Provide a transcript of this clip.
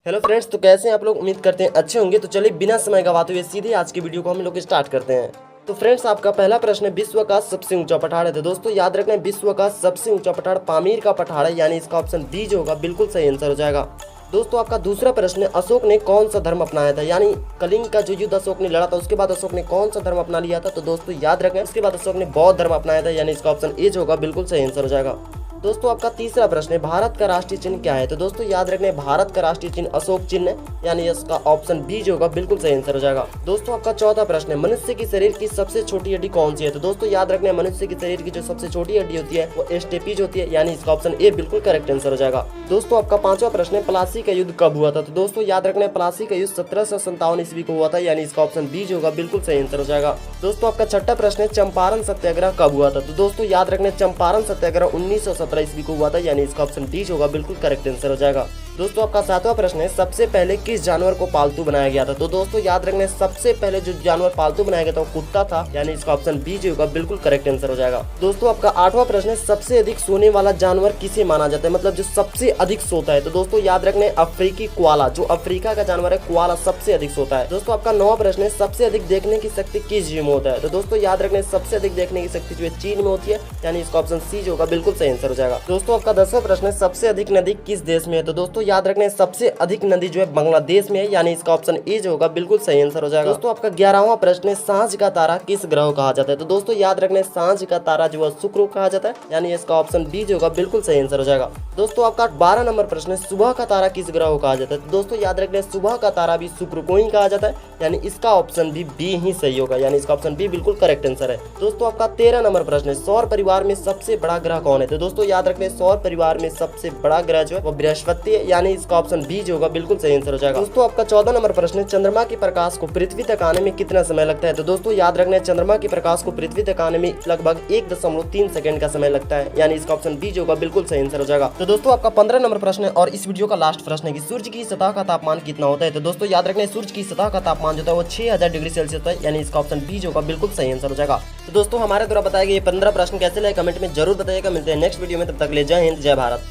Hello friends, तो कैसे हैं आप लोग। उम्मीद करते हैं अच्छे होंगे। तो चलिए बिना समय गवाते हुए सीधे आज की वीडियो को हम लोग स्टार्ट करते हैं। तो फ्रेंड्स, आपका पहला प्रश्न है, विश्व का सबसे ऊंचा पठार है। तो दोस्तों याद रखना, विश्व का सबसे ऊंचा पठार पामीर का पठार है, यानी इसका ऑप्शन बी जो होगा बिल्कुल सही आंसर हो जाएगा। दोस्तों आपका दूसरा प्रश्न है, अशोक ने कौन सा धर्म अपनाया था, यानी कलिंग का जो युद्ध अशोक ने लड़ा था उसके बाद अशोक ने कौन सा धर्म अपना लिया था। तो दोस्तों याद रखें, उसके बाद अशोक ने बौद्ध धर्म अपनाया था, यानी इसका ऑप्शन ए जो होगा बिल्कुल सही आंसर हो जाएगा। दोस्तों आपका तीसरा प्रश्न है, भारत का राष्ट्रीय चिन्ह क्या है। तो दोस्तों याद रखने, भारत का राष्ट्रीय चिन्ह अशोक चिन्ह है, यानी इसका ऑप्शन बी जो होगा बिल्कुल सही आंसर हो जाएगा। दोस्तों आपका चौथा प्रश्न है, मनुष्य की शरीर की सबसे छोटी हड्डी कौन सी है। तो दोस्तों याद रखने, मनुष्य की शरीर की जो सबसे छोटी हड्डी होती है वो स्टेपीज होती है, यानी इसका ऑप्शन ए बिल्कुल करेक्ट आंसर हो जाएगा। दोस्तों आपका पांचवा प्रश्न है, प्लासी का युद्ध कब हुआ था। तो दोस्तों याद रखना, प्लासी का युद्ध 1757 ईस्वी को हुआ था, यानी इसका ऑप्शन बी जो होगा बिल्कुल सही आंसर हो जाएगा। दोस्तों आपका छठा प्रश्न है, चंपारण सत्याग्रह कब हुआ था। तो दोस्तों याद रखने, चंपारण सत्याग्रह 1917 ईस्वी को हुआ था, यानी इसका ऑप्शन डी होगा बिल्कुल करेक्ट आंसर हो जाएगा। दोस्तों आपका सातवां प्रश्न है, सबसे पहले किस जानवर को पालतू बनाया गया था। तो दोस्तों याद रखने, सबसे पहले जो जानवर पालतू बनाया गया था वो कुत्ता था, यानी इसका ऑप्शन बी जो होगा बिल्कुल करेक्ट आंसर हो जाएगा। दोस्तों आपका आठवां प्रश्न है, सबसे अधिक सोने वाला जानवर किसे माना जाता है, मतलब जो सबसे अधिक सोता है। तो दोस्तों याद रखने, अफ्रीकी कोआला, जो अफ्रीका का जानवर है कोआला सबसे अधिक सोता है। दोस्तों आपका नौवां प्रश्न है, सबसे अधिक देखने की शक्ति किस जीव में होता है। तो दोस्तों याद रखने, सबसे अधिक देखने की शक्ति जो है चीन में होती है, यानी इसका ऑप्शन सी जो होगा बिल्कुल सही आंसर हो जाएगा। दोस्तों आपका 10वां प्रश्न है, सबसे अधिक नदी किस देश में है। तो दोस्तों याद रखने, सबसे अधिक नदी जो है बांग्लादेश में है, यानी इसका ऑप्शन ए जो होगा बिल्कुल सही आंसर हो जाएगा। दोस्तों आपका 11वां प्रश्न है, सांझ का तारा किस ग्रह को कहा जाता है। तो दोस्तों याद रखने, सांझ का तारा जो है शुक्र को कहा जाता है, यानी इसका ऑप्शन बी जो होगा बिल्कुल सही आंसर हो जाएगा। दोस्तों आपका 12 नंबर प्रश्न है, सुबह का तारा किस ग्रह को कहा जाता है। तो दोस्तों याद रखने, सुबह का तारा भी शुक्र को ही कहा जाता है, यानी इसका ऑप्शन भी बी ही सही होगा, यानी इसका ऑप्शन बी बिल्कुल करेक्ट आंसर है। दोस्तों आपका 13 नंबर प्रश्न है, सौर परिवार में सबसे बड़ा ग्रह कौन है। तो दोस्तों याद रखने, सौर परिवार में सबसे बड़ा ग्रह जो है वो बृहस्पति है, यानी इसका ऑप्शन बी जो होगा बिल्कुल सही आंसर हो जाएगा। दोस्तों आपका 14 नंबर प्रश्न है, चंद्रमा के प्रकाश को पृथ्वी तक आने में कितना समय लगता है। तो दोस्तों याद रखना, चंद्रमा के प्रकाश को पृथ्वी तक आने में लगभग 1.3 सेकंड का समय लगता है, यानी इसका ऑप्शन बी जो होगा बिल्कुल सही आंसर हो जाएगा। तो दोस्तों आपका 15 नंबर प्रश्न है और इस वीडियो का लास्ट प्रश्न है कि सूर्य की सतह का तापमान कितना होता है। तो दोस्तों याद रखना, सूर्य की सतह का तापमान जो है वो 6000 डिग्री सेल्सियस होता है, यानी इसका ऑप्शन बी जो होगा बिल्कुल सही आंसर हो जाएगा। तो दोस्तों हमारे द्वारा बताए गए ये 15 प्रश्न कैसे लगे कमेंट में जरूर बताइएगा। मिलते हैं नेक्स्ट वीडियो में, तब तक ले जय हिंद जय भारत।